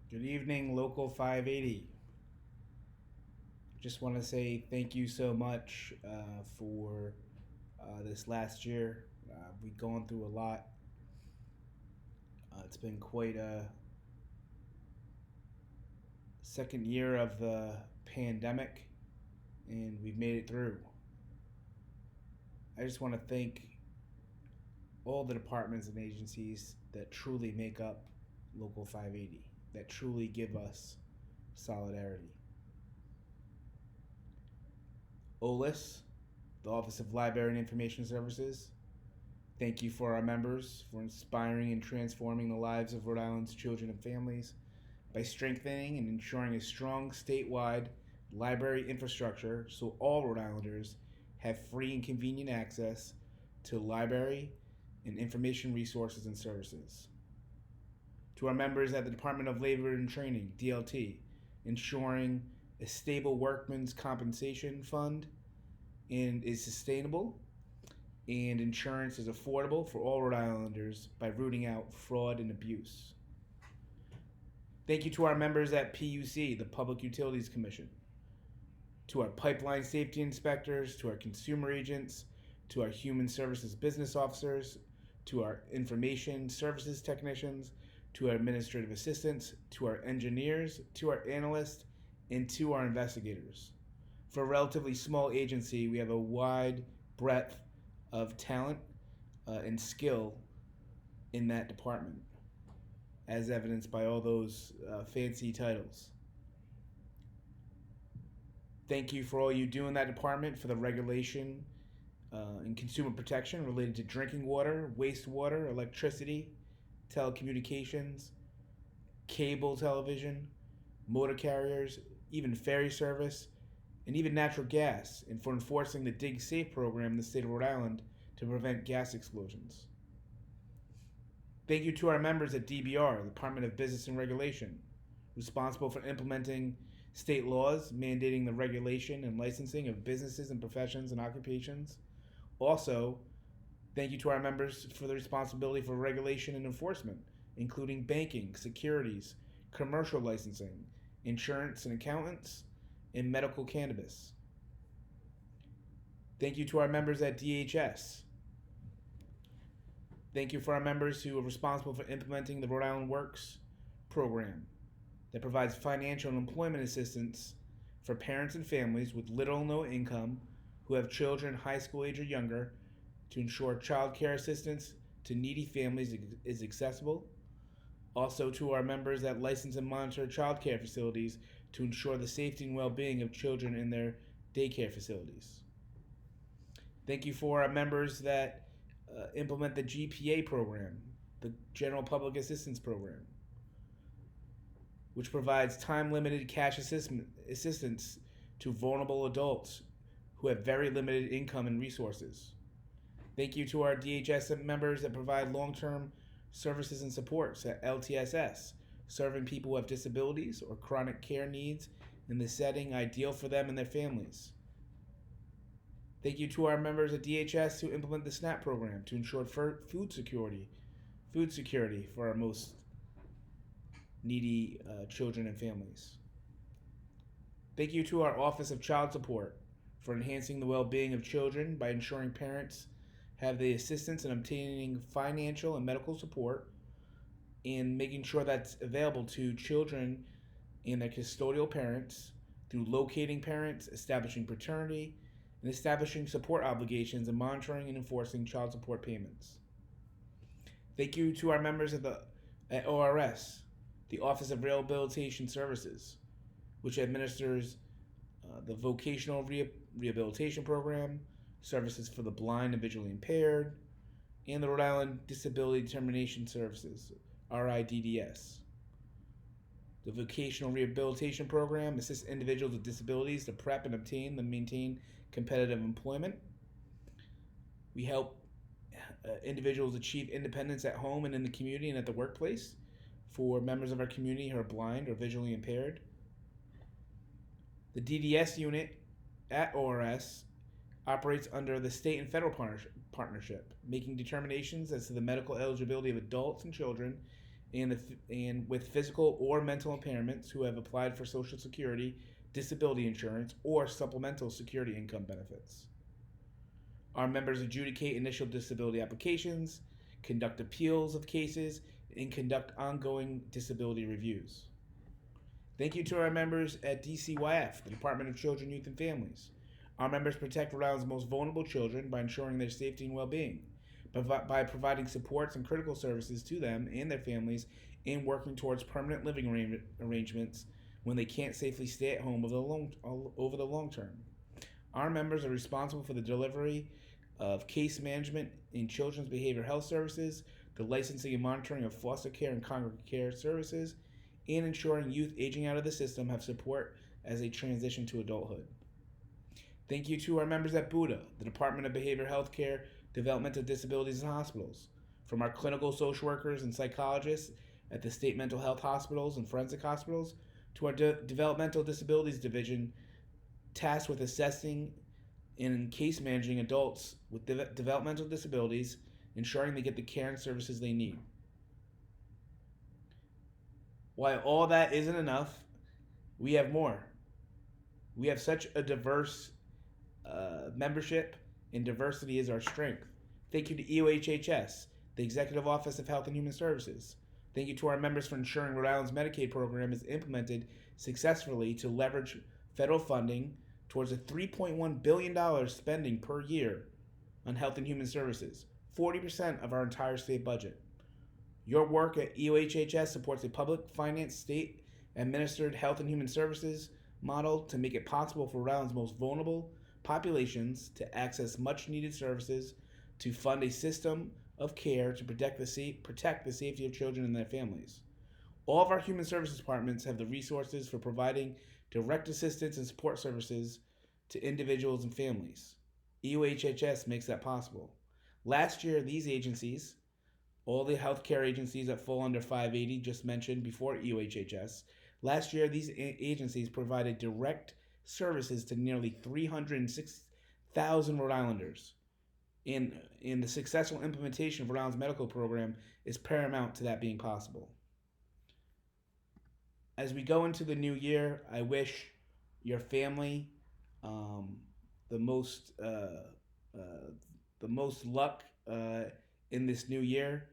Good evening, Local 580. Just want to say thank you so much for this last year. We've gone through a lot. It's been quite a second year of the pandemic, and we've made it through. I just want to thank all the departments and agencies that truly make up Local 580, that truly give us solidarity. OLIS, the Office of Library and Information Services. Thank you for our members for inspiring and transforming the lives of Rhode Island's children and families by strengthening and ensuring a strong statewide library infrastructure so all Rhode Islanders have free and convenient access to library and information resources and services. To our members at the Department of Labor and Training, DLT, ensuring a stable workman's compensation fund and is sustainable, and insurance is affordable for all Rhode Islanders by rooting out fraud and abuse. Thank you to our members at PUC, the Public Utilities Commission, to our pipeline safety inspectors, to our consumer agents, to our human services business officers, to our information services technicians, to our administrative assistants, to our engineers, to our analysts, and to our investigators. For a relatively small agency, we have a wide breadth of talent and skill in that department, as evidenced by all those fancy titles. Thank you for all you do in that department for the regulation and consumer protection related to drinking water, wastewater, electricity, telecommunications, cable television, motor carriers, even ferry service, and even natural gas, and for enforcing the Dig Safe program in the state of Rhode Island to prevent gas explosions. Thank you to our members at DBR, the Department of Business and Regulation, responsible for implementing state laws mandating the regulation and licensing of businesses and professions and occupations. Also, thank you to our members for the responsibility for regulation and enforcement, including banking, securities, commercial licensing, insurance and accountants, and medical cannabis. Thank you to our members at DHS. Thank you for our members who are responsible for implementing the Rhode Island Works program that provides financial and employment assistance for parents and families with little or no income who have children high school age or younger to ensure child care assistance to needy families is accessible. Also to our members that license and monitor child care facilities to ensure the safety and well-being of children in their daycare facilities. Thank you for our members that implement the GPA program, the General Public Assistance Program, which provides time-limited cash assistance to vulnerable adults who have very limited income and resources. Thank you to our DHS members that provide long-term services and supports at LTSS, serving people who have disabilities or chronic care needs in the setting ideal for them and their families. Thank you to our members at DHS who implement the SNAP program to ensure food security for our most needy children and families. Thank you to our Office of Child Support for enhancing the well-being of children by ensuring parents have the assistance in obtaining financial and medical support and making sure that's available to children and their custodial parents through locating parents, establishing paternity, and establishing support obligations and monitoring and enforcing child support payments. Thank you to our members at ORS, the Office of Rehabilitation Services, which administers the Vocational Rehabilitation Program, services for the blind and visually impaired, and the Rhode Island Disability Determination Services, RIDDS. The Vocational Rehabilitation Program assists individuals with disabilities to prep and obtain and maintain competitive employment. We help individuals achieve independence at home and in the community and at the workplace for members of our community who are blind or visually impaired. The DDS unit at ORS operates under the state and federal partnership, making determinations as to the medical eligibility of adults and children and with physical or mental impairments who have applied for Social Security, disability insurance, or supplemental security income benefits. Our members adjudicate initial disability applications, conduct appeals of cases, and conduct ongoing disability reviews. Thank you to our members at DCYF, the Department of Children, Youth, and Families. Our members protect Rhode Island's most vulnerable children by ensuring their safety and well-being, by providing supports and critical services to them and their families, and working towards permanent living arrangements when they can't safely stay at home over the long term. Our members are responsible for the delivery of case management in children's behavioral health services, the licensing and monitoring of foster care and congregate care services, and ensuring youth aging out of the system have support as they transition to adulthood. Thank you to our members at BUDA, the Department of Behavioral Health Care, Developmental Disabilities and Hospitals, from our clinical social workers and psychologists at the state mental health hospitals and forensic hospitals, to our Developmental Disabilities Division tasked with assessing and case managing adults with developmental disabilities, ensuring they get the care and services they need. While all that isn't enough, we have more. We have such a diverse membership, and diversity is our strength. Thank you to EOHHS, the Executive Office of Health and Human Services. Thank you to our members for ensuring Rhode Island's Medicaid program is implemented successfully to leverage federal funding towards a $3.1 billion spending per year on health and human services, 40% of our entire state budget. Your work at EOHHS supports a public finance state administered health and human services model to make it possible for Rhode Island's most vulnerable populations to access much needed services, to fund a system of care to protect the safety of children and their families. All of our human services departments have the resources for providing direct assistance and support services to individuals and families. EOHHS makes that possible. Last year, these agencies, all the healthcare agencies that fall under 580 just mentioned before EOHHS, last year these agencies provided direct services to nearly 306,000 Rhode Islanders. And the successful implementation of Rhode Island's medical program is paramount to that being possible. As we go into the new year, I wish your family the most luck in this new year.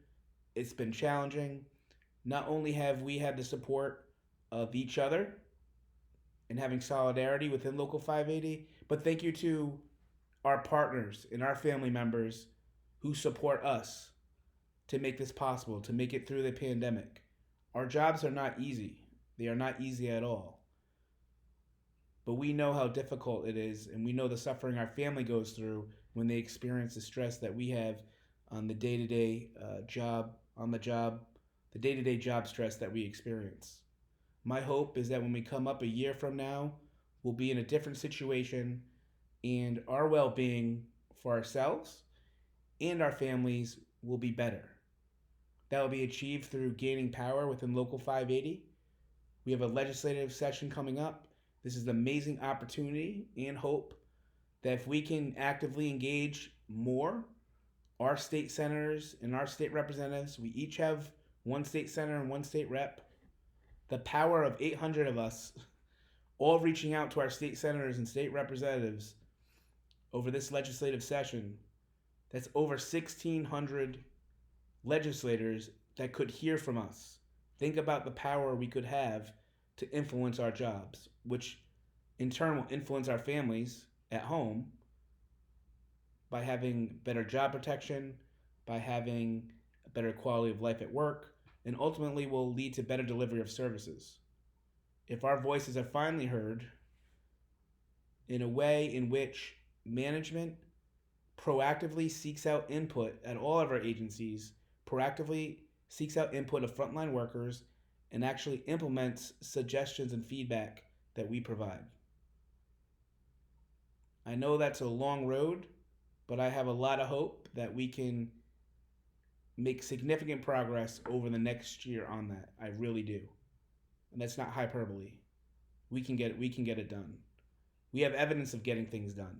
It's been challenging. Not only have we had the support of each other and having solidarity within Local 580, but thank you to our partners and our family members who support us to make this possible, to make it through the pandemic. Our jobs are not easy. They are not easy at all. But we know how difficult it is, and we know the suffering our family goes through when they experience the stress that we have on the day-to-day the day-to-day job stress that we experience. My hope is that when we come up a year from now, we'll be in a different situation, and our well-being for ourselves and our families will be better. That will be achieved through gaining power within Local 580. We have a legislative session coming up. This is an amazing opportunity and hope that if we can actively engage more, our state senators and our state representatives, we each have one state senator and one state rep, the power of 800 of us all reaching out to our state senators and state representatives over this legislative session, that's over 1,600 legislators that could hear from us. Think about the power we could have to influence our jobs, which in turn will influence our families at home by having better job protection, by having a better quality of life at work, and ultimately will lead to better delivery of services. If our voices are finally heard in a way in which management proactively seeks out input at all of our agencies, proactively seeks out input of frontline workers, and actually implements suggestions and feedback that we provide. I know that's a long road, but I have a lot of hope that we can make significant progress over the next year on that. I really do. And that's not hyperbole. We can get it done. We have evidence of getting things done.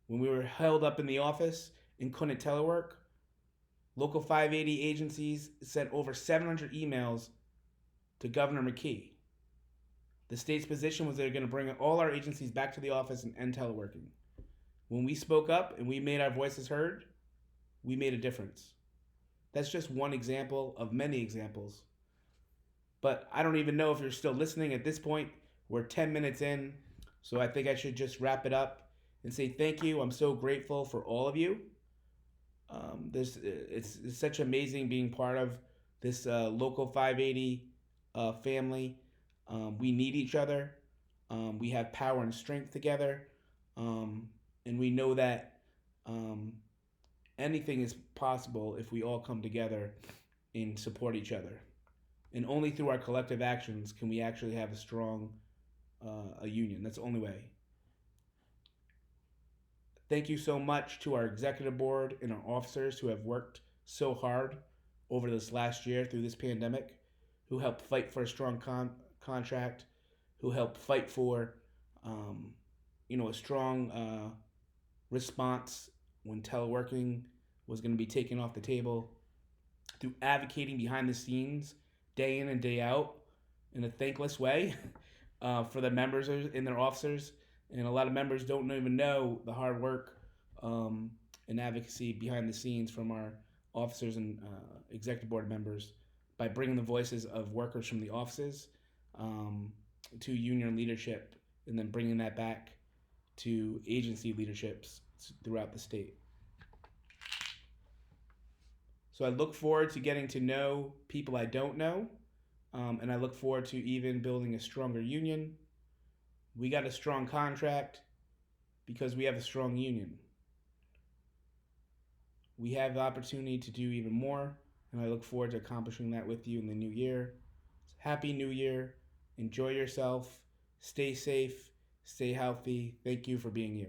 When we were held up in the office and couldn't telework, Local 580 agencies sent over 700 emails to Governor McKee. The state's position was they're going to bring all our agencies back to the office and end teleworking. When we spoke up and we made our voices heard, we made a difference. That's just one example of many examples. But I don't even know if you're still listening at this point. We're 10 minutes in, so I think I should just wrap it up and say thank you. I'm so grateful for all of you. It's such amazing being part of this local 580 family. We need each other. We have power and strength together, and we know that anything is possible if we all come together and support each other. And only through our collective actions can we actually have a strong a union. That's the only way. Thank you so much to our executive board and our officers who have worked so hard over this last year through this pandemic, who helped fight for a strong contract, who helped fight for, a strong response when teleworking was going to be taken off the table, through advocating behind the scenes day in and day out in a thankless way for the members and their officers. And a lot of members don't even know the hard work and advocacy behind the scenes from our officers and executive board members by bringing the voices of workers from the offices to union leadership, and then bringing that back to agency leaderships throughout the state. So I look forward to getting to know people I don't know, and I look forward to even building a stronger union. We got a strong contract because we have a strong union. We have the opportunity to do even more, and I look forward to accomplishing that with you in the new year. Happy New Year. Enjoy yourself. Stay safe. Stay healthy. Thank you for being you.